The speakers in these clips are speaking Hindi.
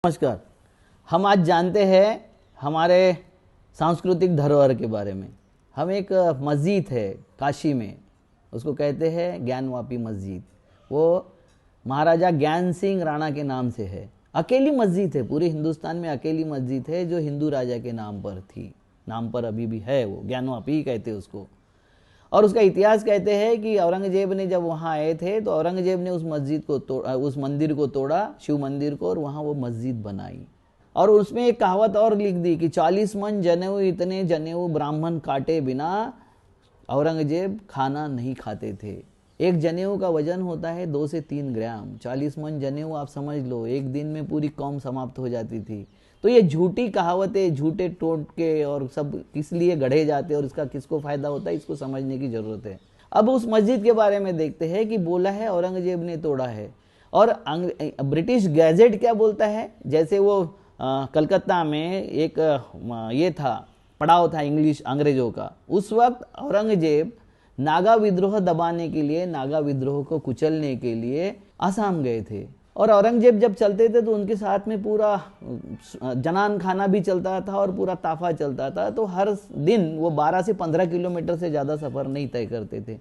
नमस्कार। हम आज जानते हैं हमारे सांस्कृतिक धरोहर के बारे में। हम एक मस्जिद है काशी में, उसको कहते हैं ज्ञानवापी मस्जिद। वो महाराजा ज्ञान सिंह राणा के नाम से है। अकेली मस्जिद है, पूरे हिंदुस्तान में अकेली मस्जिद है जो हिंदू राजा के नाम पर थी, नाम पर अभी भी है, वो ज्ञानवापी कहते हैं उसको। और उसका इतिहास कहते हैं कि औरंगजेब ने जब वहाँ आए थे तो औरंगजेब ने उस मस्जिद को तोड़ा, उस मंदिर को तोड़ा, शिव मंदिर को, और वहाँ वो मस्जिद बनाई। और उसमें एक कहावत और लिख दी कि 40 मन जनेऊ, इतने जनेऊ ब्राह्मण काटे बिना औरंगजेब खाना नहीं खाते थे। एक जनेऊ का वजन होता है 2 से 3 ग्राम। 40 मन जनेऊ आप समझ लो, एक दिन में पूरी कौम समाप्त हो जाती थी। तो ये झूठी कहावतें, झूठे टोटके और सब किस लिए गढ़े जाते हैं और इसका किसको फायदा होता है, इसको समझने की जरूरत है। अब उस मस्जिद के बारे में देखते हैं कि बोला है औरंगजेब ने तोड़ा है। और ब्रिटिश गैजेट क्या बोलता है, जैसे वो कलकत्ता में एक ये था, पड़ाव था इंग्लिश अंग्रेजों का। उस वक्त औरंगजेब नागा विद्रोह दबाने के लिए, नागा विद्रोह को कुचलने के लिए आसाम गए थे। और औरंगजेब जब चलते थे तो उनके साथ में पूरा जनान खाना भी चलता था और पूरा ताफा चलता था। तो हर दिन वो 12 से 15 किलोमीटर से ज़्यादा सफ़र नहीं तय करते थे।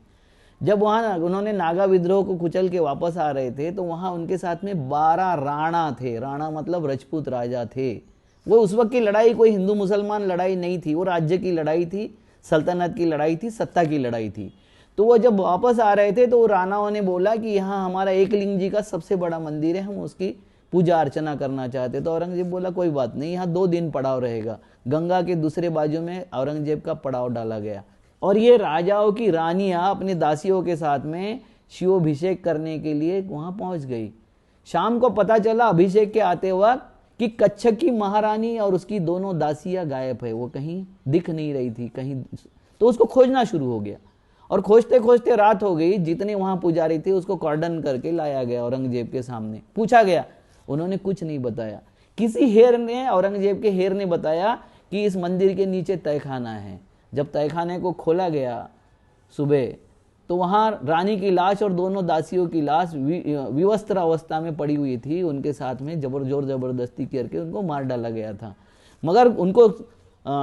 जब वहाँ उन्होंने नागा विद्रोह को कुचल के वापस आ रहे थे तो वहाँ उनके साथ में 12 राणा थे। राणा मतलब राजपूत राजा थे। वो उस वक्त की लड़ाई कोई हिंदू मुसलमान लड़ाई नहीं थी, वो राज्य की लड़ाई थी, सल्तनत की लड़ाई थी, सत्ता की लड़ाई थी। तो वो जब वापस आ रहे थे तो राणाओं ने बोला कि यहाँ हमारा एकलिंग जी का सबसे बड़ा मंदिर है, हम उसकी पूजा अर्चना करना चाहते। तो औरंगजेब बोला कोई बात नहीं, यहाँ 2 दिन पड़ाव रहेगा। गंगा के दूसरे बाजू में औरंगजेब का पड़ाव डाला गया और ये राजाओं की रानियाँ अपने दासियों के साथ में शिवाभिषेक करने के लिए वहाँ पहुँच गई। शाम को पता चला अभिषेक के आते वक्त कि कच्छ की महारानी और उसकी दोनों दासियाँ गायब है, वो कहीं दिख नहीं रही थी कहीं। तो उसको खोजना शुरू हो गया और खोजते खोजते रात हो गई। जितने वहां पुजारी थे उसको कॉर्डन करके लाया गया औरंगजेब के सामने, पूछा गया, उन्होंने कुछ नहीं बताया। किसी हेर ने, औरंगजेब के हेर ने बताया कि इस मंदिर के नीचे तहखाना है। जब तहखाने को खोला गया सुबह तो वहां रानी की लाश और दोनों दासियों की लाश विवस्त्र अवस्था में पड़ी हुई थी। उनके साथ में जोर जबरदस्ती करके उनको मार डाला गया था, मगर उनको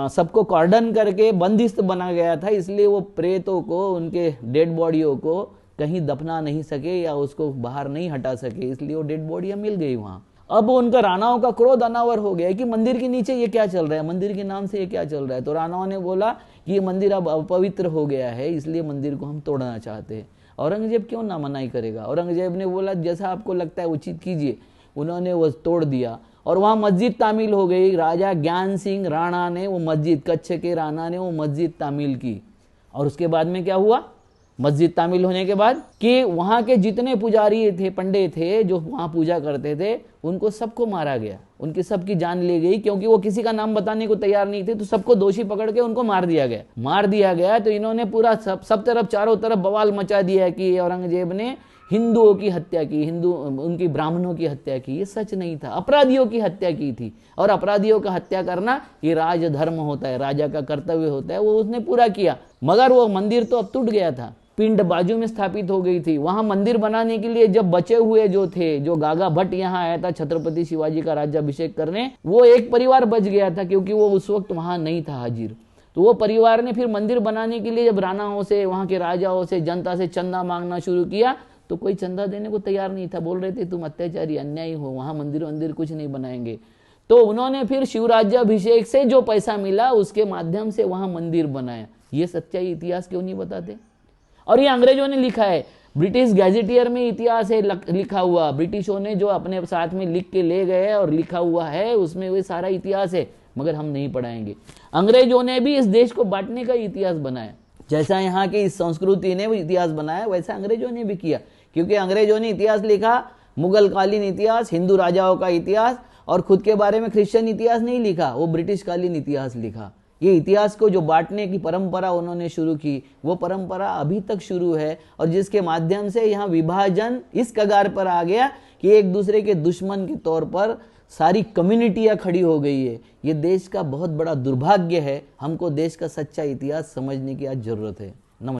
सबको कॉर्डन करके बंदिस्त बना गया था, इसलिए वो प्रेतों को, उनके डेड बॉडियों को कहीं दफना नहीं सके या उसको बाहर नहीं हटा सके, इसलिए वो डेड बॉडियां मिल गई वहां। अब उनका राणाओं का क्रोध अनावर हो गया कि मंदिर के नीचे ये क्या चल रहा है, मंदिर के नाम से ये क्या चल रहा है। तो राणाओं ने बोला कि ये मंदिर अब अपवित्र हो गया है, इसलिए मंदिर को हम तोड़ना चाहते हैं। औरंगजेब क्यों ना मनाही करेगा। औरंगजेब ने बोला जैसा आपको लगता है उचित कीजिए। उन्होंने वो तोड़ दिया और वहाँ मस्जिद तामील हो गई। राजा ज्ञान सिंह राणा ने वो मस्जिद, कच्छ के राणा ने वो मस्जिद तामील की। और उसके बाद में क्या हुआ, मस्जिद तामील होने के बाद कि वहाँ के जितने पुजारी थे, पंडे थे जो वहाँ पूजा करते थे, उनको सबको मारा गया, उनकी सबकी जान ले गई, क्योंकि वो किसी का नाम बताने को तैयार नहीं थे। तो सबको दोषी पकड़ के उनको मार दिया गया। तो इन्होंने पूरा सब तरफ, चारों तरफ बवाल मचा दिया कि औरंगजेब ने हिंदुओं की हत्या की, उनकी ब्राह्मणों की हत्या की। ये सच नहीं था, अपराधियों की हत्या की थी। और अपराधियों का हत्या करना ये राजधर्म होता है, राजा का कर्तव्य होता है, वो उसने पूरा किया। मगर वो मंदिर तो अब टूट गया था, पिंड बाजू में स्थापित हो गई थी। वहां मंदिर बनाने के लिए जब बचे हुए जो थे, जो गागा भट्ट यहाँ आया था छत्रपति शिवाजी का राज्याभिषेक करने, वो एक परिवार बच गया था क्योंकि वो उस वक्त वहां नहीं था हाजिर। तो वो परिवार ने फिर मंदिर बनाने के लिए जब राणाओं से, वहां के राजाओं से, जनता से चंदा मांगना शुरू किया तो कोई चंदा देने को तैयार नहीं था। बोल रहे थे तुम अत्याचारी, अन्यायी हो, वहां मंदिर कुछ नहीं बनाएंगे। तो उन्होंने फिर शिवराज्याभिषेक से जो पैसा मिला उसके माध्यम से वहां मंदिर बनाया। ये सच्चाई इतिहास क्यों नहीं बताते। और ये अंग्रेजों ने लिखा है, ब्रिटिश गैजेटियर में इतिहास है लिखा हुआ। ब्रिटिशों ने जो अपने साथ में लिख के ले गए और लिखा हुआ है, उसमें वो सारा इतिहास है, मगर हम नहीं पढ़ाएंगे। अंग्रेजों ने भी इस देश को बांटने का इतिहास बनाया। जैसा यहाँ की इस संस्कृति ने वो इतिहास बनाया, वैसा अंग्रेजों ने भी किया। क्योंकि अंग्रेजों ने इतिहास लिखा, मुगल कालीन इतिहास, हिंदू राजाओं का इतिहास, और खुद के बारे में क्रिश्चियन इतिहास नहीं लिखा, वो ब्रिटिश कालीन इतिहास लिखा। ये इतिहास को जो बांटने की परंपरा उन्होंने शुरू की, वो परंपरा अभी तक शुरू है, और जिसके माध्यम से यहाँ विभाजन इस कगार पर आ गया कि एक दूसरे के दुश्मन के तौर पर सारी कम्युनिटियां खड़ी हो गई है। ये देश का बहुत बड़ा दुर्भाग्य है। हमको देश का सच्चा इतिहास समझने की आज जरूरत है।